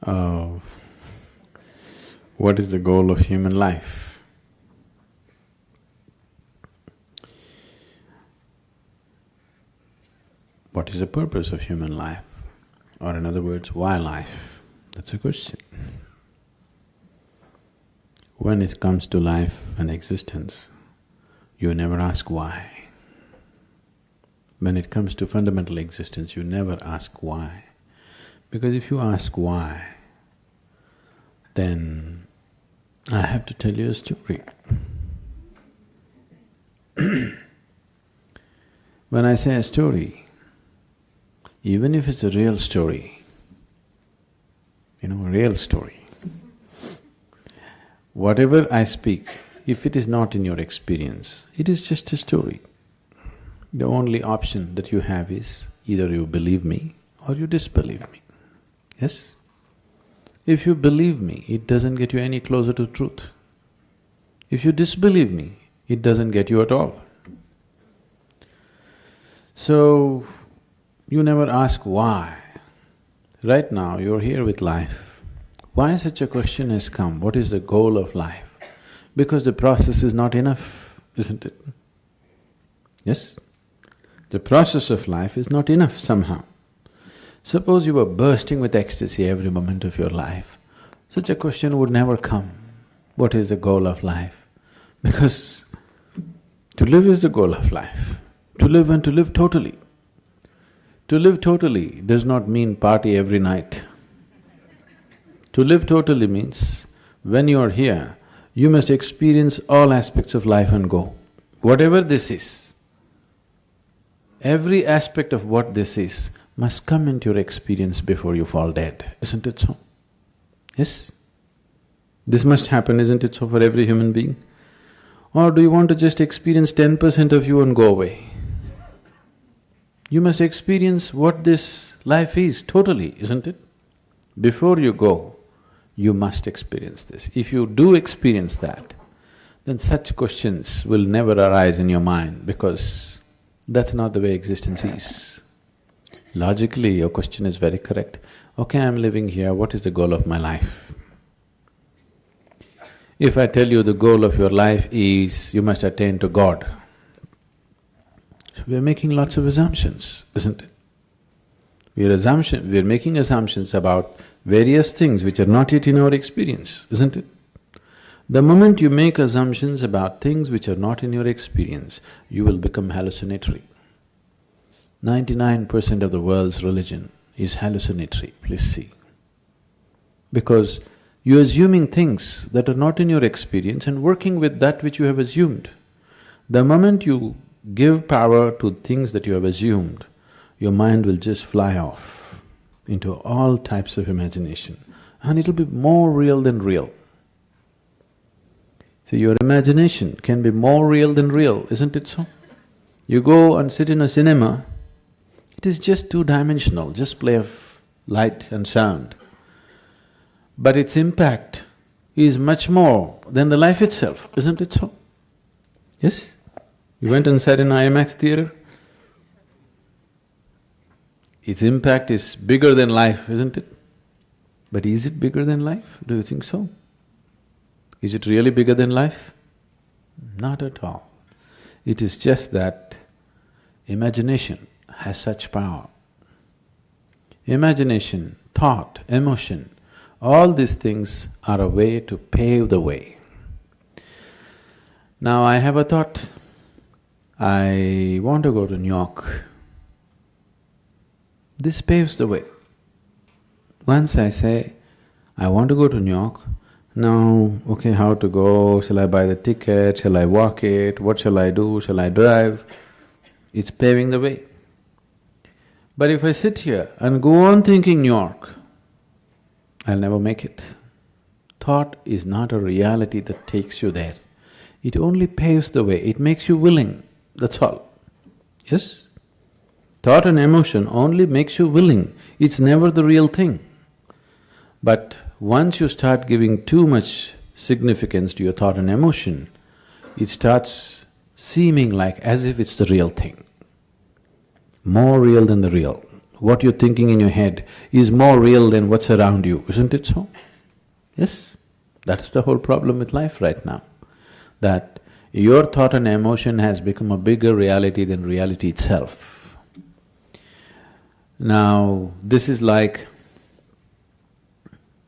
Uh, what is the goal of human life? What is the purpose of human life? Or in other words, why life? That's a question. When it comes to life and existence, you never ask why. When it comes to fundamental existence, you never ask why. Because if you ask why, then I have to tell you a story. When I say a story, even if it's a real story, a real story, whatever I speak, if it is not in your experience, it is just a story. The only option that you have is either you believe me or you disbelieve me. Yes? If you believe me, it doesn't get you any closer to truth. If you disbelieve me, it doesn't get you at all. So, you never ask why. Right now, you're here with life. Why such a question has come? What is the goal of life? Because the process is not enough, isn't it? Yes? The process of life is not enough somehow. Suppose you were bursting with ecstasy every moment of your life, such a question would never come. What is the goal of life? Because to live is the goal of life. To live and to live totally. To live totally does not mean party every night. To live totally means when you are here, you must experience all aspects of life and go. Whatever this is, every aspect of what this is must come into your experience before you fall dead, isn't it so? Yes? This must happen, isn't it so, for every human being? Or do you want to just experience 10% of you and go away? You must experience what this life is totally, isn't it? Before you go, you must experience this. If you do experience that, then such questions will never arise in your mind because that's not the way existence is. Logically, your question is very correct. Okay, I'm living here, what is the goal of my life? If I tell you the goal of your life is you must attain to God, so we're making lots of assumptions, isn't it? We're making assumptions about various things which are not yet in our experience, isn't it? The moment you make assumptions about things which are not in your experience, you will become hallucinatory. 99% of the world's religion is hallucinatory, please see. Because you're assuming things that are not in your experience and working with that which you have assumed. The moment you give power to things that you have assumed, your mind will just fly off into all types of imagination and it'll be more real than real. See, your imagination can be more real than real, isn't it so? You go and sit in a cinema, it is just two-dimensional, just play of light and sound. But its impact is much more than the life itself, isn't it so? Yes? You went and sat in IMAX theatre? Its impact is bigger than life, isn't it? But is it bigger than life? Do you think so? Is it really bigger than life? Not at all. It is just that imagination has such power. Imagination, thought, emotion, all these things are a way to pave the way. Now I have a thought, I want to go to New York. This paves the way. Once I say, I want to go to New York, now, okay, how to go, shall I buy the ticket, shall I walk it, what shall I do, shall I drive? It's paving the way. But if I sit here and go on thinking New York, I'll never make it. Thought is not a reality that takes you there. It only paves the way, it makes you willing, that's all. Yes? Thought and emotion only makes you willing, it's never the real thing. But once you start giving too much significance to your thought and emotion, it starts seeming like as if it's the real thing. More real than the real. what you're thinking in your head is more real than what's around you, isn't it so? Yes, that's the whole problem with life right now, that your thought and emotion has become a bigger reality than reality itself. Now, this is like,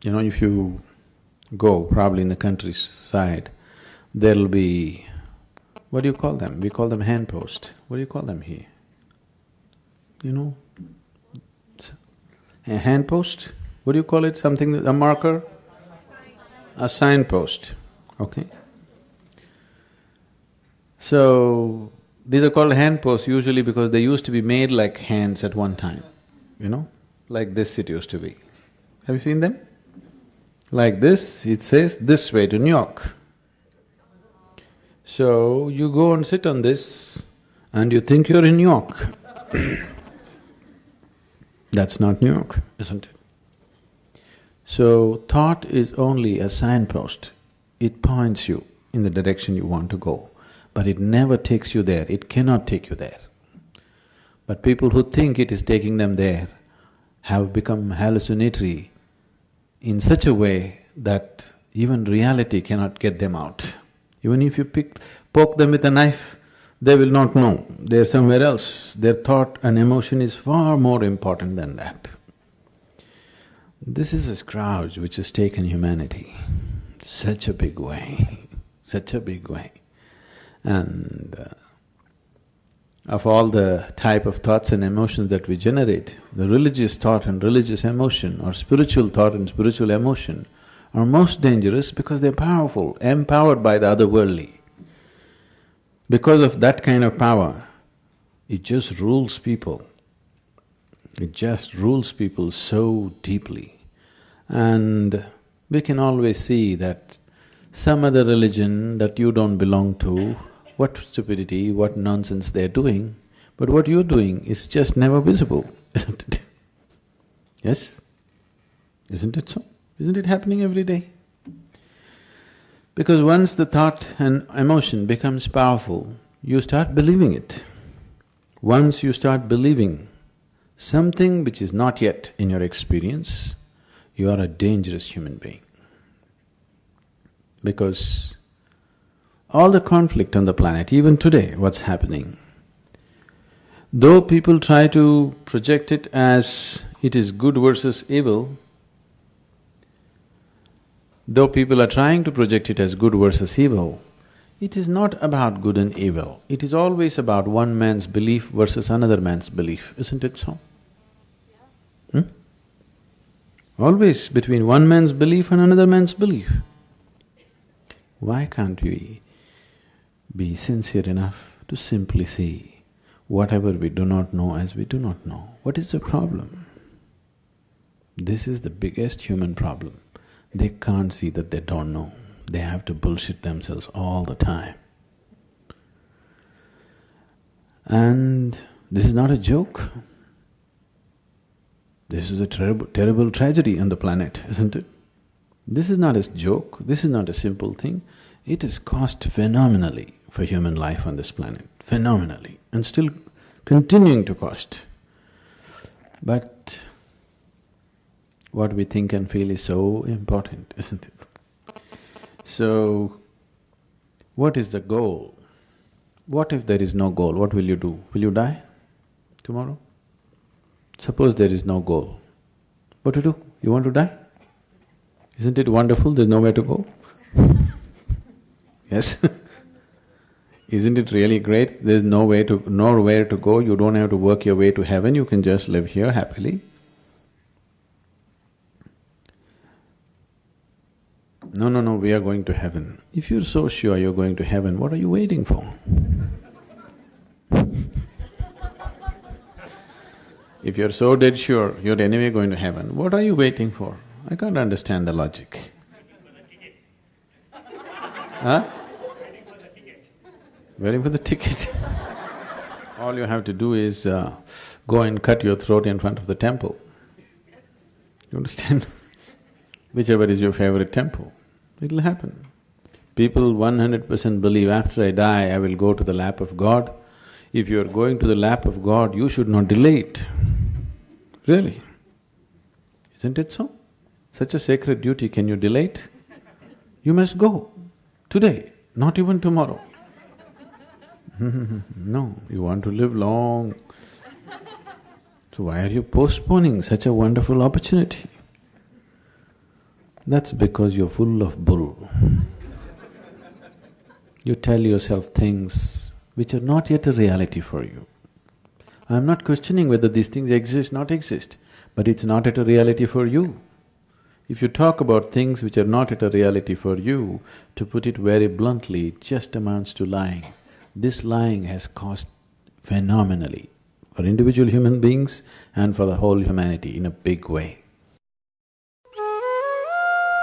if you go probably in the countryside, there'll be, what do you call them? We call them handpost. What do you call them here? A handpost? What do you call it? Something, a marker? A signpost, okay? So, these are called handposts usually because they used to be made like hands at one time, like this it used to be. Have you seen them? Like this, it says this way to New York. So, you go and sit on this and you think you're in New York. That's not New York, isn't it? So, thought is only a signpost. It points you in the direction you want to go, but it never takes you there, it cannot take you there. But people who think it is taking them there have become hallucinatory in such a way that even reality cannot get them out. Even if you poke them with a knife, they will not know, they're somewhere else. Their thought and emotion is far more important than that. This is a scourge which has taken humanity such a big way, such a big way. And of all the type of thoughts and emotions that we generate, the religious thought and religious emotion or spiritual thought and spiritual emotion are most dangerous because they're powerful, empowered by the otherworldly. Because of that kind of power, it just rules people. It just rules people so deeply. And we can always see that some other religion that you don't belong to, what stupidity, what nonsense they're doing, but what you're doing is just never visible, isn't it? Yes? Isn't it so? Isn't it happening every day? Because once the thought and emotion becomes powerful, you start believing it. Once you start believing something which is not yet in your experience, you are a dangerous human being. Because all the conflict on the planet, even today, what's happening, though people try to project it as it is good versus evil, though people are trying to project it as good versus evil, it is not about good and evil. It is always about one man's belief versus another man's belief, isn't it so? Always between one man's belief and another man's belief. Why can't we be sincere enough to simply see whatever we do not know as we do not know? What is the problem? This is the biggest human problem. They can't see that they don't know. They have to bullshit themselves all the time. And this is not a joke. This is a terrible tragedy on the planet, isn't it? This is not a joke, this is not a simple thing. It has cost phenomenally for human life on this planet, phenomenally, and still continuing to cost. But what we think and feel is so important, isn't it? So, what is the goal? What if there is no goal? What will you do? Will you die tomorrow? Suppose there is no goal. What to do? You want to die? Isn't it wonderful? There's nowhere to go. Yes? Isn't it really great? There's nowhere to go, you don't have to work your way to heaven, you can just live here happily. No, we are going to heaven. If you're so sure you're going to heaven, what are you waiting for? If you're so dead sure you're anyway going to heaven, what are you waiting for? I can't understand the logic. Huh? Waiting for the ticket. All you have to do is go and cut your throat in front of the temple. You understand? Whichever is your favorite temple, it'll happen. People 100% believe after I die, I will go to the lap of God. If you are going to the lap of God, you should not delay it. Really. Isn't it so? Such a sacred duty, can you delay it? You must go today, not even tomorrow. No, you want to live long. So why are you postponing such a wonderful opportunity? That's because you're full of bull. You tell yourself things which are not yet a reality for you. I'm not questioning whether these things exist, not exist, but it's not yet a reality for you. If you talk about things which are not yet a reality for you, to put it very bluntly, it just amounts to lying. This lying has cost phenomenally for individual human beings and for the whole humanity in a big way.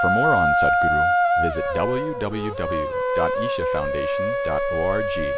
For more on Sadhguru, visit www.ishafoundation.org.